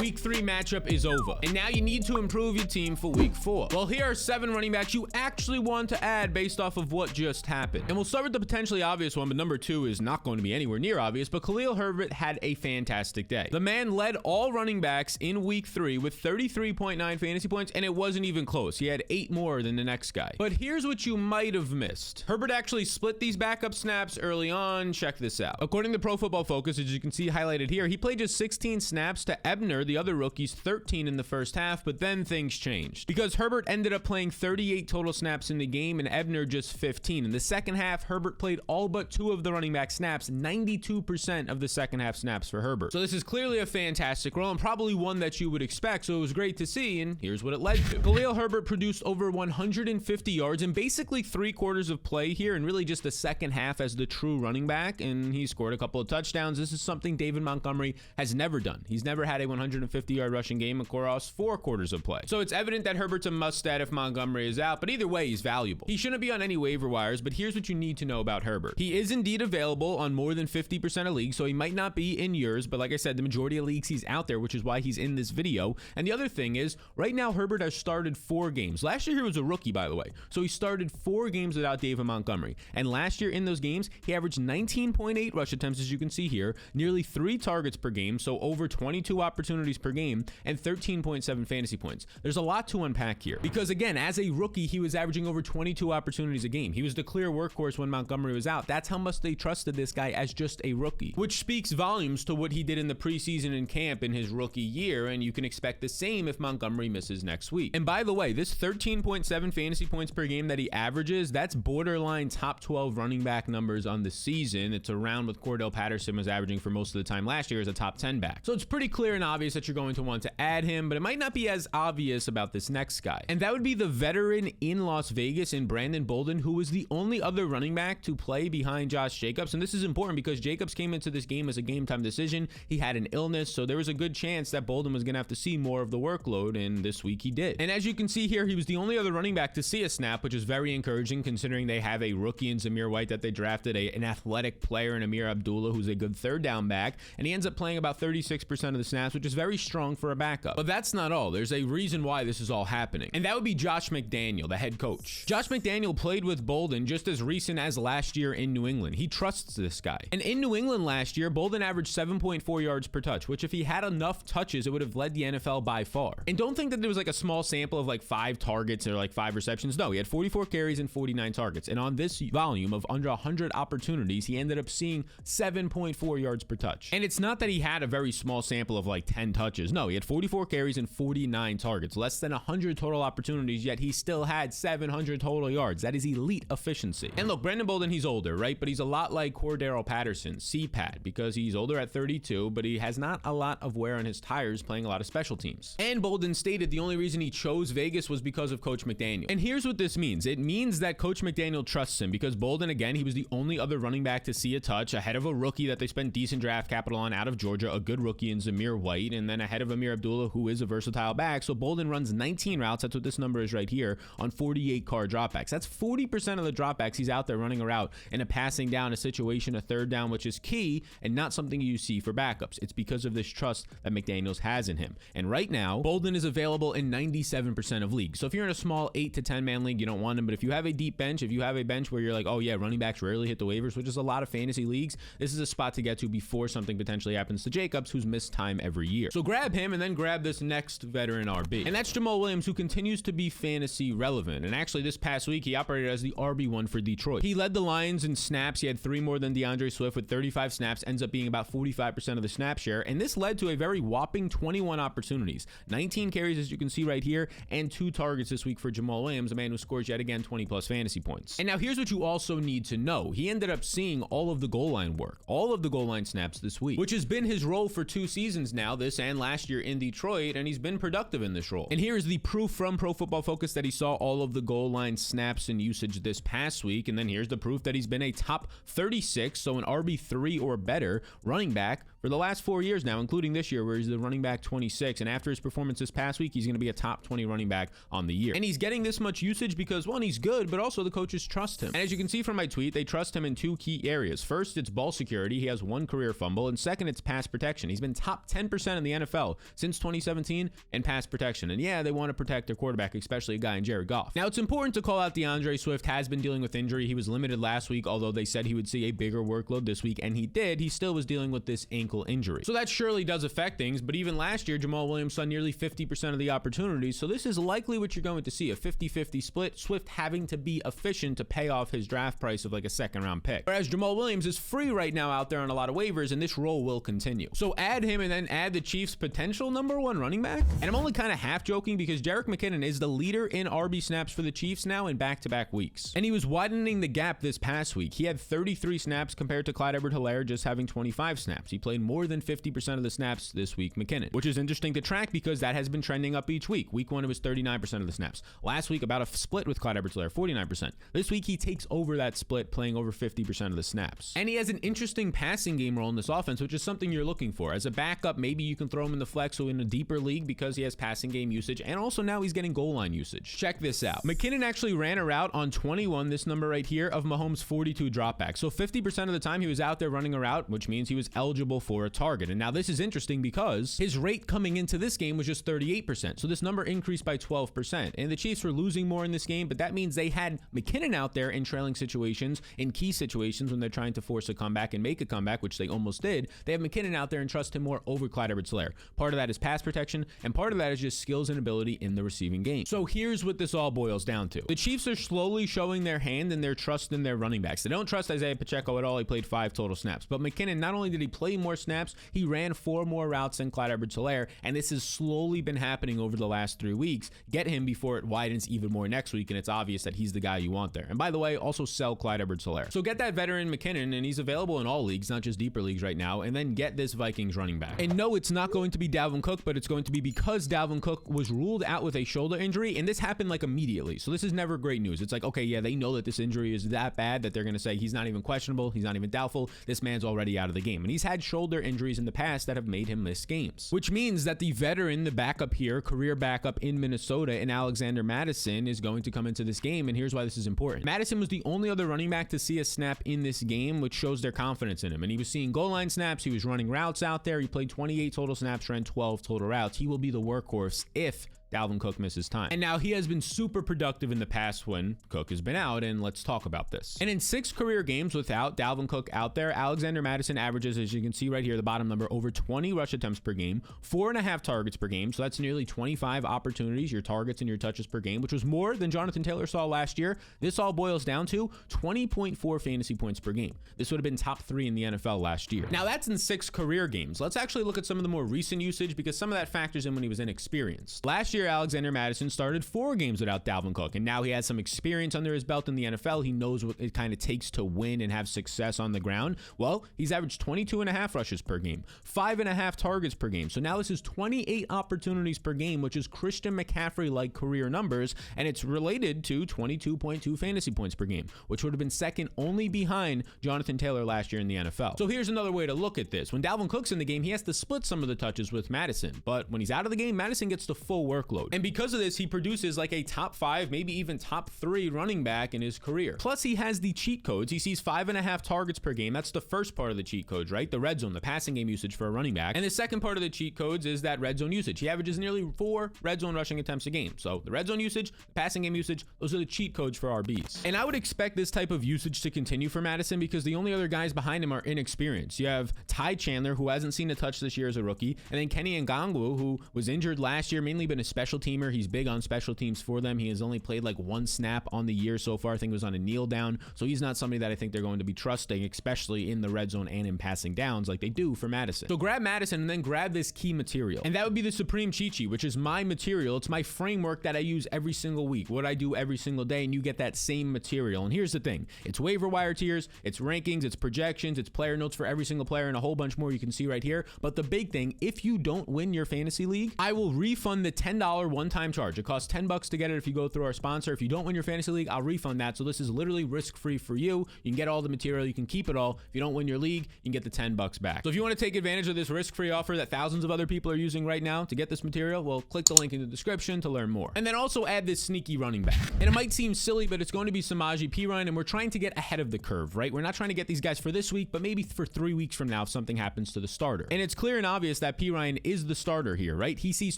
Week 3 matchup is over, and now you need to improve your team for Week 4. Well, here are 7 running backs you actually want to add based off of what just happened. And we'll start with the potentially obvious one, but number 2 is not going to be anywhere near obvious, but Khalil Herbert had a fantastic day. The man led all running backs in Week 3 with 33.9 fantasy points, and it wasn't even close. He had 8 more than the next guy. But here's what you might have missed. Herbert actually split these backup snaps early on. Check this out. According to Pro Football Focus, as you can see highlighted here, he played just 16 snaps to Ebner, the other rookie's 13 in the first half, but then things changed because Herbert ended up playing 38 total snaps in the game and Ebner just 15. In the second half, Herbert played all but 2 of the running back snaps, 92% of the second half snaps for Herbert. So this is clearly a fantastic role and probably one that you would expect, so it was great to see, and here's what it led to. Khalil Herbert produced over 150 yards in basically 3 quarters of play here, and really just the second half as the true running back, and he scored a couple of touchdowns. This is something David Montgomery has never done. He's never had a 150-yard rushing game across 4 quarters of play. So it's evident that Herbert's a must-add if Montgomery is out, but either way, he's valuable. He shouldn't be on any waiver wires, but here's what you need to know about Herbert. He is indeed available on more than 50% of leagues, so he might not be in yours, but like I said, the majority of leagues he's out there, which is why he's in this video. And the other thing is, right now, Herbert has started 4 games. Last year, he was a rookie, by the way, so he started 4 games without David Montgomery. And last year in those games, he averaged 19.8 rush attempts, as you can see here, nearly 3 targets per game, so over 22 opportunities per game, and 13.7 fantasy points. There's a lot to unpack here because, again, as a rookie, he was averaging over 22 opportunities a game. He was the clear workhorse when Montgomery was out. That's how much they trusted this guy as just a rookie, which speaks volumes to what he did in the preseason and camp in his rookie year, and you can expect the same if Montgomery misses next week. And by the way, this 13.7 fantasy points per game that he averages, that's borderline top 12 running back numbers on the season. It's around what Cordell Patterson was averaging for most of the time last year as a top 10 back. So it's pretty clear and obvious that you're going to want to add him, but it might not be as obvious about this next guy. And that would be the veteran in Las Vegas in Brandon Bolden, who was the only other running back to play behind Josh Jacobs. And this is important because Jacobs came into this game as a game time decision. He had an illness, so there was a good chance that Bolden was going to have to see more of the workload, and this week he did. And as you can see here, he was the only other running back to see a snap, which is very encouraging considering they have a rookie in Zamir White that they drafted, an athletic player in Amir Abdullah, who's a good third down back, and he ends up playing about 36% of the snaps, which is very strong for a backup. But that's not all. There's a reason why this is all happening, and that would be Josh McDaniel, the head coach. Josh McDaniel played with Bolden just as recent as last year in New England. He trusts this guy. And in New England last year, Bolden averaged 7.4 yards per touch, which if he had enough touches, it would have led the NFL by far. And don't think that there was like a small sample of like 5 targets or like 5 receptions. No, he had 44 carries and 49 targets. And on this volume of under 100 opportunities, he ended up seeing 7.4 yards per touch. And it's not that he had a very small sample of like 10 touches. No, he had 44 carries and 49 targets, less than 100 total opportunities, yet he still had 700 total yards. That is elite efficiency. And look, Brandon Bolden, he's older, right? But he's a lot like Cordell Patterson, CPAT, because he's older at 32, but he has not a lot of wear on his tires playing a lot of special teams. And Bolden stated the only reason he chose Vegas was because of Coach McDaniel. And here's what this means. It means that Coach McDaniel trusts him because Bolden, again, he was the only other running back to see a touch ahead of a rookie that they spent decent draft capital on out of Georgia, a good rookie in Zamir White, and then ahead of Amir Abdullah, who is a versatile back. So Bolden runs 19 routes. That's what this number is right here on 48 car dropbacks. That's 40% of the dropbacks he's out there running a route in a passing down, a situation, a third down, which is key and not something you see for backups. It's because of this trust that McDaniels has in him. And right now, Bolden is available in 97% of leagues. So if you're in a small 8 to 10 man league, you don't want him. But if you have a deep bench, if you have a bench where you're like, oh yeah, running backs rarely hit the waivers, which is a lot of fantasy leagues, this is a spot to get to before something potentially happens to Jacobs, who's missed time every year. So grab him and then grab this next veteran RB. And that's Jamaal Williams, who continues to be fantasy relevant. And actually this past week, he operated as the RB1 for Detroit. He led the Lions in snaps. He had 3 more than DeAndre Swift with 35 snaps, ends up being about 45% of the snap share. And this led to a very whopping 21 opportunities, 19 carries, as you can see right here, and 2 targets this week for Jamaal Williams, a man who scores yet again 20 plus fantasy points. And now here's what you also need to know. He ended up seeing all of the goal line work, all of the goal line snaps this week, which has been his role for 2 seasons now, this and last year in Detroit, and he's been productive in this role. And here is the proof from Pro Football Focus that he saw all of the goal line snaps and usage this past week, and then here's the proof that he's been a top 36, so an RB3 or better running back for the last 4 years now, including this year where he's the running back 26. And after his performance this past week, he's going to be a top 20 running back on the year. And he's getting this much usage because, one, he's good, but also the coaches trust him. And as you can see from my tweet, they trust him in 2 key areas. First, it's ball security. He has 1 career fumble. And second, it's pass protection. He's been top 10% in the NFL since 2017 in pass protection. And yeah, they want to protect their quarterback, especially a guy in Jared Goff. Now, it's important to call out DeAndre Swift has been dealing with injury. He was limited last week, although they said he would see a bigger workload this week, and he did. He still was dealing with this ankle injury. So that surely does affect things, but even last year, Jamaal Williams saw nearly 50% of the opportunities. So this is likely what you're going to see, a 50-50 split, Swift having to be efficient to pay off his draft price of like a 2nd-round pick. Whereas Jamaal Williams is free right now out there on a lot of waivers, and this role will continue. So add him and then add the Chiefs' potential #1 running back. And I'm only kind of half joking because Jerick McKinnon is the leader in RB snaps for the Chiefs now in back-to-back weeks. And he was widening the gap this past week. He had 33 snaps compared to Clyde Edwards-Helaire just having 25 snaps. He played more than 50% of the snaps this week, McKinnon, which is interesting to track because that has been trending up each week. Week 1, it was 39% of the snaps. Last week, about a split with Clyde Edwards-Helaire, 49%. This week, he takes over that split, playing over 50% of the snaps. And he has an interesting passing game role in this offense, which is something you're looking for. As a backup, maybe you can throw him in the flex or in a deeper league because he has passing game usage, and also now he's getting goal line usage. Check this out. McKinnon actually ran a route on 21, this number right here, of Mahomes' 42 dropbacks. So 50% of the time he was out there running a route, which means he was eligible for a target. And now this is interesting because his rate coming into this game was just 38%. So this number increased by 12%. And the Chiefs were losing more in this game, but that means they had McKinnon out there in trailing situations, in key situations when they're trying to force a comeback and make a comeback, which they almost did. They have McKinnon out there and trust him more over Clyde Edwards-Helaire. Part of that is pass protection, and part of that is just skills and ability in the receiving game. So here's what this all boils down to. The Chiefs are slowly showing their hand and their trust in their running backs. They don't trust Isaiah Pacheco at all. He played 5 total snaps. But McKinnon, not only did he play more snaps, he ran 4 more routes than Clyde Edwards-Helaire, and this has slowly been happening over the last 3 weeks. Get him before it widens even more next week, and it's obvious that he's the guy you want there. And by the way, also sell Clyde Edwards-Helaire. So get that veteran McKinnon, and he's available in all leagues, not just deeper leagues right now, and then get this Vikings running back. And no, it's not going to be Dalvin Cook, but it's going to be because Dalvin Cook was ruled out with a shoulder injury, and this happened like immediately. So this is never great news. It's like, okay, yeah, they know that this injury is that bad that they're going to say he's not even questionable, he's not even doubtful, this man's already out of the game. And he's had shoulder injuries in the past that have made him miss games, which means that the veteran, the backup here, career backup in Minnesota in Alexander Mattison is going to come into this game, and here's why this is important. Mattison was the only other running back to see a snap in this game, which shows their confidence in him. And he was seeing goal line snaps, he was running routes out there, he played 28 total snaps, ran 12 total routes. He will be the workhorse if Dalvin Cook misses time. And now he has been super productive in the past when Cook has been out, and let's talk about this. And in 6 career games without Dalvin Cook out there, Alexander Mattison averages, as you can see right here, the bottom number, over 20 rush attempts per game, 4.5 targets per game. So that's nearly 25 opportunities, your targets and your touches per game, which was more than Jonathan Taylor saw last year. This all boils down to 20.4 fantasy points per game. This would have been top 3 in the NFL last year. Now that's in 6 career games. Let's actually look at some of the more recent usage because some of that factors in when he was inexperienced. Last year, Alexander Mattison started 4 games without Dalvin Cook, and now he has some experience under his belt in the NFL. He knows what it kind of takes to win and have success on the ground. Well, he's averaged 22.5 rushes per game, 5.5 targets per game. So now this is 28 opportunities per game, which is Christian McCaffrey-like career numbers, and it's related to 22.2 fantasy points per game, which would have been second only behind Jonathan Taylor last year in the NFL. So here's another way to look at this. When Dalvin Cook's in the game, he has to split some of the touches with Mattison, but when he's out of the game, Mattison gets the full workload. And because of this, he produces like a top 5, maybe even top 3 running back in his career. Plus, he has the cheat codes. He sees 5.5 targets per game. That's the first part of the cheat codes, right? The red zone, the passing game usage for a running back. And the second part of the cheat codes is that red zone usage. He averages nearly 4 red zone rushing attempts a game. So the red zone usage, the passing game usage, those are the cheat codes for RBs. And I would expect this type of usage to continue for Mattison because the only other guys behind him are inexperienced. You have Ty Chandler, who hasn't seen a touch this year as a rookie, and then Kenny Ngongwu, who was injured last year, mainly been a special teamer. He's big on special teams for them. He has only played like 1 snap on the year so far. I think it was on a kneel down. So he's not somebody that I think they're going to be trusting, especially in the red zone and in passing downs like they do for Mattison. So grab Mattison and then grab this key material. And that would be the Supreme Cheat Sheet, which is my material. It's my framework that I use every single week, what I do every single day, and you get that same material. And here's the thing. It's waiver wire tiers, it's rankings, it's projections, it's player notes for every single player, and a whole bunch more you can see right here. But the big thing, if you don't win your fantasy league, I will refund the $10 $10 one-time charge. It costs $10 to get it if you go through our sponsor. If you don't win your fantasy league, I'll refund that. So this is literally risk-free for you. You can get all the material. You can keep it all. If you don't win your league, you can get the $10 back. So if you want to take advantage of this risk-free offer that thousands of other people are using right now to get this material, well, click the link in the description to learn more. And then also add this sneaky running back. And it might seem silly, but it's going to be Samaje Perine, and we're trying to get ahead of the curve, right? We're not trying to get these guys for this week, but maybe for 3 weeks from now if something happens to the starter. And it's clear and obvious that Perine is the starter here, right? He sees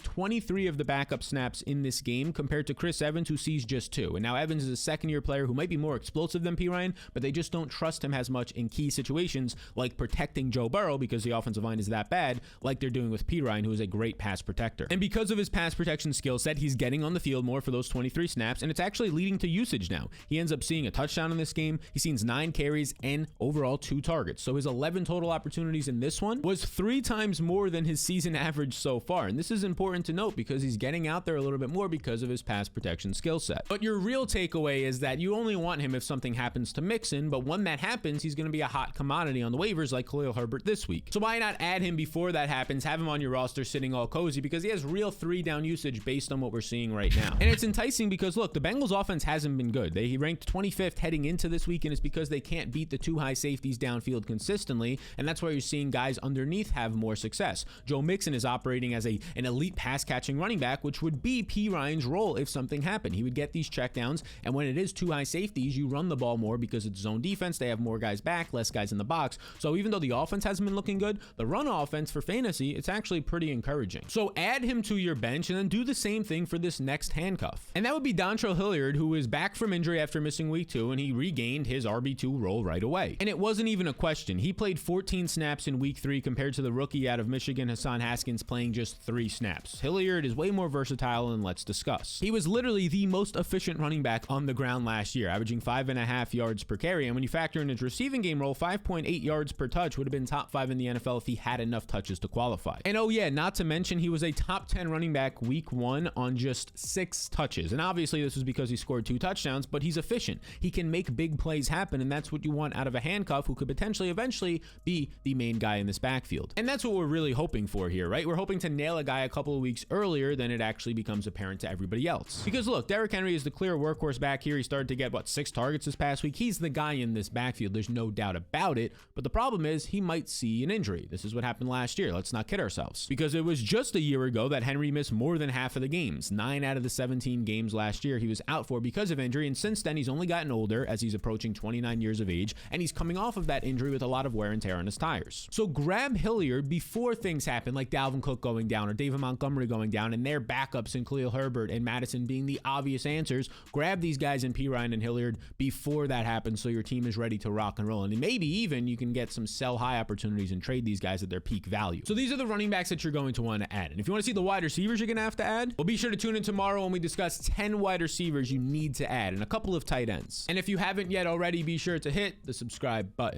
23 of the backup snaps in this game compared to Chris Evans, who sees just 2. And now Evans is a second-year player who might be more explosive than Perine, but they just don't trust him as much in key situations like protecting Joe Burrow because the offensive line is that bad, like they're doing with Perine, who is a great pass protector. And because of his pass protection skill set, he's getting on the field more for those 23 snaps, and it's actually leading to usage now. He ends up seeing a touchdown in this game. He sees 9 carries and overall 2 targets. So his 11 total opportunities in this one was 3 times more than his season average so far. And this is important to note because he's getting out there a little bit more because of his pass protection skill set. But your real takeaway is that you only want him if something happens to Mixon, but when that happens, he's going to be a hot commodity on the waivers like Khalil Herbert this week. So why not add him before that happens, have him on your roster sitting all cozy because he has real 3-down usage based on what we're seeing right now. And it's enticing because look, the Bengals offense hasn't been good. He ranked 25th heading into this week, and it's because they can't beat the 2 high safeties downfield consistently, and that's why you're seeing guys underneath have more success. Joe Mixon is operating as an elite pass-catching running back, which would be Perine's role if something happened. He would get these checkdowns, and when it is 2 high safeties, you run the ball more because it's zone defense. They have more guys back, less guys in the box. So even though the offense hasn't been looking good, the run offense for fantasy, it's actually pretty encouraging. So add him to your bench and then do the same thing for this next handcuff. And that would be Dontrell Hilliard, who is back from injury after missing week 2, and he regained his RB2 role right away. And it wasn't even a question. He played 14 snaps in week 3 compared to the rookie out of Michigan, Hassan Haskins, playing just 3 snaps. Hilliard is way more versatile, and let's discuss. He was literally the most efficient running back on the ground last year, averaging 5.5 yards per carry. And when you factor in his receiving game role, 5.8 yards per touch would have been top 5 in the NFL if he had enough touches to qualify. And oh yeah, not to mention he was a top 10 running back week 1 on just 6 touches. And obviously this was because he scored 2 touchdowns, but he's efficient. He can make big plays happen, and that's what you want out of a handcuff who could potentially eventually be the main guy in this backfield. And that's what we're really hoping for here, right? We're hoping to nail a guy a couple of weeks earlier than it actually becomes apparent to everybody else. Because look, Derrick Henry is the clear workhorse back here. He started to get, 6 targets this past week. He's the guy in this backfield. There's no doubt about it. But the problem is he might see an injury. This is what happened last year. Let's not kid ourselves. Because it was just a year ago that Henry missed more than half of the games. 9 out of the 17 games last year he was out for because of injury. And since then, he's only gotten older as he's approaching 29 years of age. And he's coming off of that injury with a lot of wear and tear on his tires. So grab Hilliard before things happen, like Dalvin Cook going down or David Montgomery going down, and their backups in Khalil Herbert and Mattison being the obvious answers. Grab these guys in Perine and Hilliard before that happens so your team is ready to rock and roll. And maybe even you can get some sell high opportunities and trade these guys at their peak value. So these are the running backs that you're going to want to add. And if you want to see the wide receivers you're going to have to add, well, be sure to tune in tomorrow when we discuss 10 wide receivers you need to add and a couple of tight ends. And if you haven't yet already, be sure to hit the subscribe button.